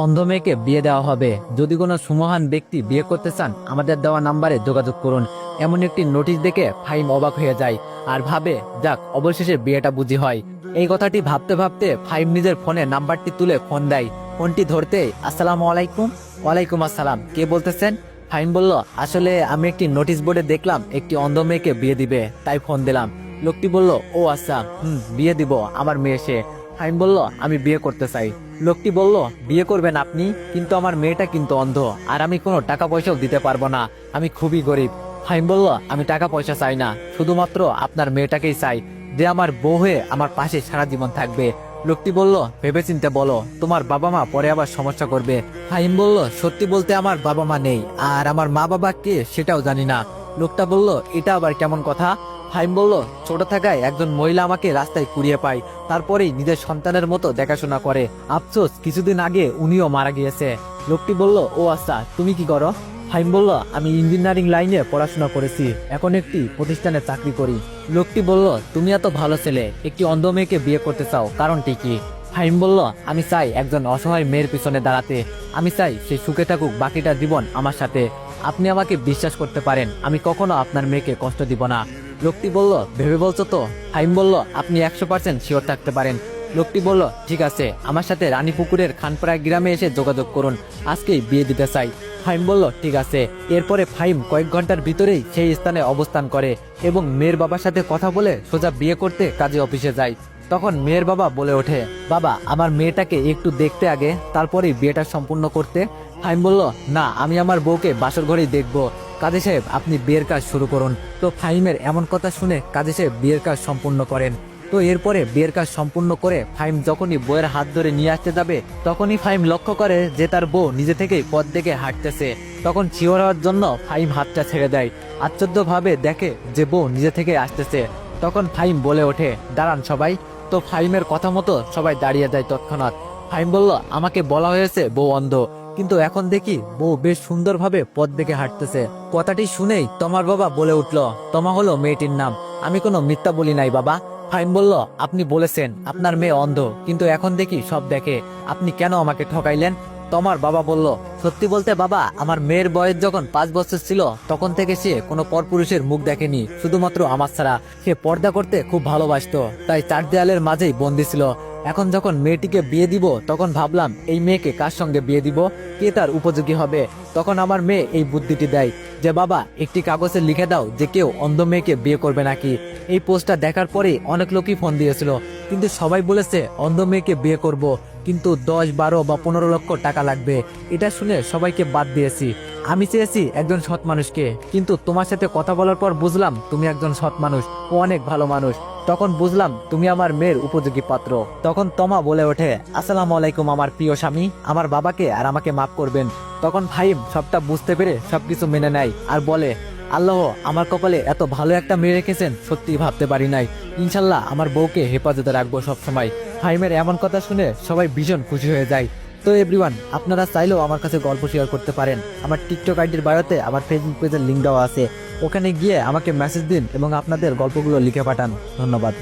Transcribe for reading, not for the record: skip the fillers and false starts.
অন্ধ মেয়েকে বিয়ে দেওয়া হবে। যদি কোনো সুমহান ব্যক্তি বিয়ে করতে চান আমাদের দেওয়া নাম্বারে যোগাযোগ করুন। এমন একটি নোটিশ দেখে ফাহিম অবাক হয়ে যায় আর ভাবে, যাক অবশেষে বিয়েটা বুঝি হয়। এই কথাটি ভাবতে ভাবতে ফাহিম নিজের ফোনে নাম্বারটি তুলে ফোন দেয়। ফোনটি ধরতে, আসসালামু আলাইকুম। ওয়ালাইকুম আসসালাম, কে বলতেছেন? ফাহিম বলল, আসলে আমি একটি নোটিশ বোর্ডে দেখলাম একটি অন্ধ মেয়েকে বিয়ে দিবে, তাই ফোন দিলাম। লোকটি বলল, ও আচ্ছা, বিয়ে দিব, আমার মেয়ে সে। ফাহিম বলল, আমি বিয়ে করতে চাই। লোকটি বলল, বিয়ে করবেন আপনি, কিন্তু আমার মেয়েটা কিন্তু অন্ধ, আর আমি কোনো টাকা পয়সাও দিতে পারবো না, আমি খুবই গরিব। ফাহিম বলল, আমি টাকা পয়সা চাই না, শুধুমাত্র আপনার মেয়েটাকেই চাই, যে আমার বউ হয়ে আমার পাশে সারা জীবন থাকবে। লোকটি বলল, ভেবেচিন্তে বলো, তোমার বাবা মা পরে আবার সমস্যা করবে। ফাহিম বলল, সত্যি বলতে আমার বাবা মা নেই, আর আমার মা বাবা কে সেটাও জানি না। লোকটা বলল, এটা আবার কেমন কথা? ফাহিম বলল, ছোট থাকায় একজন মহিলা আমাকে রাস্তায় কুড়িয়ে পায়, তারপরেই নিজের সন্তানের মতো দেখাশোনা করে। আফসোস কিছুদিন আগে উনিও মারা গিয়েছে। লোকটি বলল, ও আচ্ছা, তুমি কি করো? ফাহিম বলল, আমি ইঞ্জিনিয়ারিং লাইনে পড়াশোনা করেছি, এখন একটি প্রতিষ্ঠানে চাকরি করি। লোকটি বলল, তুমি এত ভালো ছেলে, একটি অন্ধ মেয়েকে বিয়ে করতে চাও, কারণটি কি? ফাহিম বলল, আমি চাই একজন অসহায় মেয়ের পিছনে দাঁড়াতে, আমি চাই সে সুখে থাকুক বাকিটা জীবন আমার সাথে। আপনি আমাকে বিশ্বাস করতে পারেন, আমি কখনো আপনার মেয়েকে কষ্ট দিব না। লোকটি বলল, ভেবে বলছো তো? ফাহিম বলল, আপনি 100% শিওর থাকতে পারেন। লোকটি বলল, ঠিক আছে, আমার সাথে রানীপুকুরের খানপাড়া গ্রামে এসে যোগাযোগ করুন, আজকেই বিয়ে দিতে চাই। ফাহিম বলল, ঠিক আছে। এরপরে ফাহিম কয়েক ঘন্টার ভিতরেই সেই স্থানে অবস্থান করে এবং মেয়ের বাবার সাথে কথা বলে সোজা বিয়ে করতে কাজী অফিসে যায়। তখন মেয়ের বাবা বলে ওঠে, বাবা, আমার মেয়েটাকে একটু দেখতে আগে, তারপরেই বিয়েটা সম্পূর্ণ করতে। ফাহিম বলল, না, আমি আমার বউকে বাসর ঘরেই দেখবো। কাজী সাহেব, আপনি বিয়ের কাজ শুরু করুন। তো ফাহিমের এমন কথা শুনে কাজী সাহেব বিয়ের কাজ সম্পূর্ণ করেন। তো এরপরে বিয়ের কাজ সম্পূর্ণ করে ফাহিম যখনই বউয়ের হাত ধরে নিয়ে আসতে যাবে, তখনই ফাহিম লক্ষ্য করে যে তার বউ নিজে থেকেই পথ দেখে হাঁটতেছে। তখন শিওর হওয়ার জন্য ফাহিম হাতটা ছেড়ে দেয়। আশ্চর্যভাবে দেখে যে বউ নিজে থেকে আসতেছে। তখন ফাহিম বলে ওঠে, দাঁড়ান সবাই। তো ফাহিমের কথা মতো সবাই দাঁড়িয়ে যায় তৎক্ষণাৎ। ফাহিম বলল, আমাকে বলা হয়েছে বউ অন্ধ, কিন্তু এখন দেখি বউ বেশ সুন্দরভাবে পথ দেখে হাঁটতেছে। কথাটি শুনেই তোমার বাবা বলে উঠল, তোমা হলো মেয়েটির নাম, আমি কোনো মিথ্যা বলি নাই বাবা। ফাহিম বলল, আপনি বলেছেন আপনার মেয়ে অন্ধ, কিন্তু এখন দেখি সব দেখে, আপনি কেন আমাকে ঠকাইলেন? তোমার বাবা বলল, সত্যি বলতে বাবা, আমার মেয়ের বয়স যখন 5 বছর ছিল তখন থেকে সে কোনো পরপুরুষের মুখ দেখেনি, শুধুমাত্র আমার ছাড়া। সে পর্দা করতে খুব ভালোবাসতো, তাই 4 দেয়ালের মাঝেই বন্দি ছিল। এখন যখন মেয়েটিকে বিয়ে দিব, তখন ভাবলাম এই মেয়েকে কার সঙ্গে বিয়ে দিব, কে তার উপযোগী হবে। তখন আমার মেয়ে এই বুদ্ধিটি দেয় যে, বাবা, একটি কাগজে লিখে দাও যে কেউ অন্ধ মেয়েকে বিয়ে করবে নাকি। এই পোস্টটা দেখার পরে অনেক লোকই ফোন দিয়েছিল, কিন্তু সবাই বলেছে অন্ধ মেয়েকে বিয়ে করব, কিন্তু 10, 12 বা 15 লক্ষ টাকা লাগবে। এটা শুনে সবাইকে বাদ দিয়েছি। আমি চেয়েছি একজন সৎ মানুষকে, কিন্তু তোমার সাথে কথা বলার পর বুঝলাম তুমি একজন সৎ মানুষ ও অনেক ভালো মানুষ। তখন বুঝলাম তুমি আমার মেয়ের উপযোগী পাত্র। তখন তমা বলে ওঠে, আসসালামু আলাইকুম আমার প্রিয় স্বামী, আমার বাবাকে আর আমাকে মাফ করবেন। তখন ফাহিম সবটা বুঝতে পেরে সবকিছু মেনে নেয় আর বলে, আল্লাহ আমার কপালে এত ভালো একটা মেয়ে রেখেছেন, সত্যি ভাবতে পারি নাই। ইনশাল্লাহ আমার বউকে হেফাজতে রাখবো সবসময়। ফাহিমের এমন কথা শুনে সবাই ভীষণ খুশি হয়ে যায়। তো এভরিওয়ান, আপনারা চাইলেও আমার কাছে গল্প শেয়ার করতে পারেন। আমার টিকটক আইডির বায়োতে আমার ফেসবুক পেজের লিঙ্ক দেওয়া আছে, ওখানে গিয়ে আমাকে মেসেজ দিন এবং আপনাদের গল্পগুলো লিখে পাঠান। ধন্যবাদ।